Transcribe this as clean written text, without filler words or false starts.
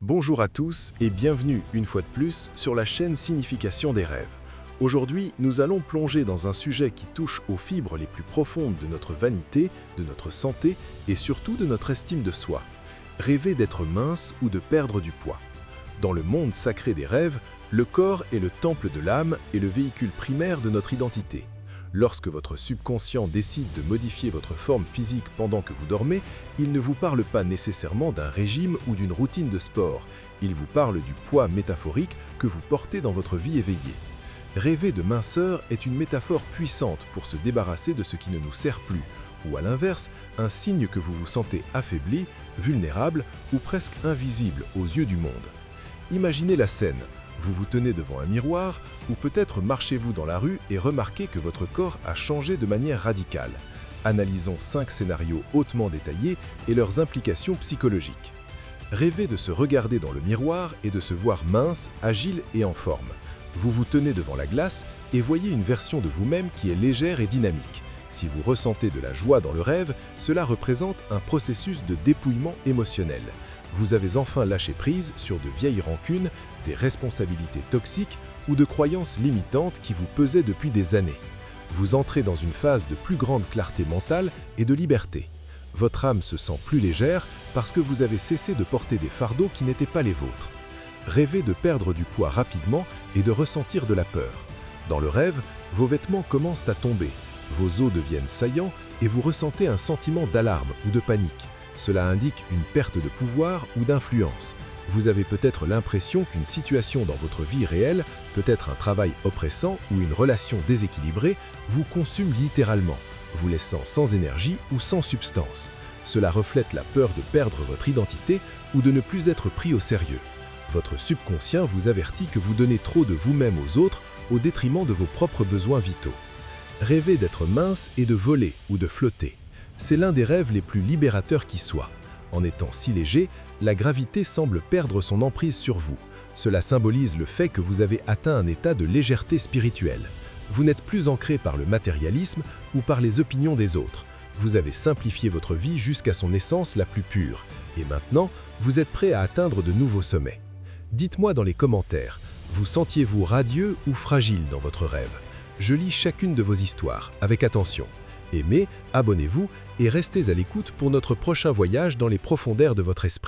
Bonjour à tous et bienvenue une fois de plus sur la chaîne Signification des rêves. Aujourd'hui, nous allons plonger dans un sujet qui touche aux fibres les plus profondes de notre vanité, de notre santé et surtout de notre estime de soi. Rêver d'être mince ou de perdre du poids. Dans le monde sacré des rêves, le corps est le temple de l'âme et le véhicule primaire de notre identité. Lorsque votre subconscient décide de modifier votre forme physique pendant que vous dormez, il ne vous parle pas nécessairement d'un régime ou d'une routine de sport. Il vous parle du poids métaphorique que vous portez dans votre vie éveillée. Rêver de minceur est une métaphore puissante pour se débarrasser de ce qui ne nous sert plus, ou à l'inverse, un signe que vous vous sentez affaibli, vulnérable ou presque invisible aux yeux du monde. Imaginez la scène. Vous vous tenez devant un miroir, ou peut-être marchez-vous dans la rue et remarquez que votre corps a changé de manière radicale. Analysons 5 scénarios hautement détaillés et leurs implications psychologiques. Rêvez de se regarder dans le miroir et de se voir mince, agile et en forme. Vous vous tenez devant la glace et voyez une version de vous-même qui est légère et dynamique. Si vous ressentez de la joie dans le rêve, cela représente un processus de dépouillement émotionnel. Vous avez enfin lâché prise sur de vieilles rancunes, des responsabilités toxiques ou de croyances limitantes qui vous pesaient depuis des années. Vous entrez dans une phase de plus grande clarté mentale et de liberté. Votre âme se sent plus légère parce que vous avez cessé de porter des fardeaux qui n'étaient pas les vôtres. Rêvez de perdre du poids rapidement et de ressentir de la peur. Dans le rêve, vos vêtements commencent à tomber, vos os deviennent saillants et vous ressentez un sentiment d'alarme ou de panique. Cela indique une perte de pouvoir ou d'influence. Vous avez peut-être l'impression qu'une situation dans votre vie réelle, peut-être un travail oppressant ou une relation déséquilibrée, vous consume littéralement, vous laissant sans énergie ou sans substance. Cela reflète la peur de perdre votre identité ou de ne plus être pris au sérieux. Votre subconscient vous avertit que vous donnez trop de vous-même aux autres au détriment de vos propres besoins vitaux. Rêvez d'être mince et de voler ou de flotter. C'est l'un des rêves les plus libérateurs qui soit. En étant si léger, la gravité semble perdre son emprise sur vous. Cela symbolise le fait que vous avez atteint un état de légèreté spirituelle. Vous n'êtes plus ancré par le matérialisme ou par les opinions des autres. Vous avez simplifié votre vie jusqu'à son essence la plus pure. Et maintenant, vous êtes prêt à atteindre de nouveaux sommets. Dites-moi dans les commentaires, vous sentiez-vous radieux ou fragile dans votre rêve? Je lis chacune de vos histoires avec attention. Aimez, abonnez-vous et restez à l'écoute pour notre prochain voyage dans les profondeurs de votre esprit.